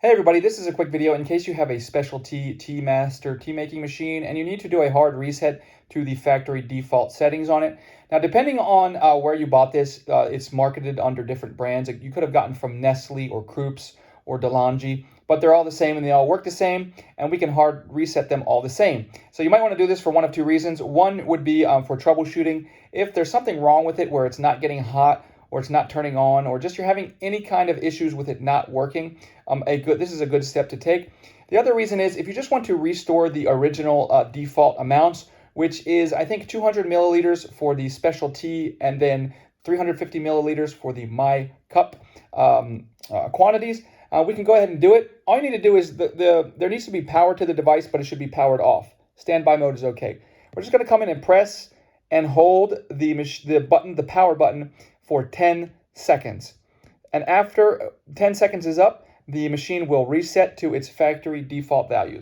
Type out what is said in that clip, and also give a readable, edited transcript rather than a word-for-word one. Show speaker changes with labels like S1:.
S1: Hey everybody, this is a quick video in case you have a specialty tea master tea making machine and you need to do a hard reset to the factory default settings on it. Now, depending on where you bought this, it's marketed under different brands. Like you could have gotten from Nestle or Krups or Delonghi, but they're all the same and they all work the same, and we can hard reset them all the same. So you might want to do this for one of two reasons. One would be for troubleshooting. If there's something wrong with it where it's not getting hot, or it's not turning on, or just you're having any kind of issues with it not working, this is a good step to take. The other reason is if you just want to restore the original default amounts, which is I think 200 milliliters for the specialty and then 350 milliliters for the my cup quantities, we can go ahead and do it. All you need to do is there needs to be power to the device, but it should be powered off. Standby mode is okay. We're just going to come in and press and hold the power button for 10 seconds. And after 10 seconds is up, the machine will reset to its factory default values.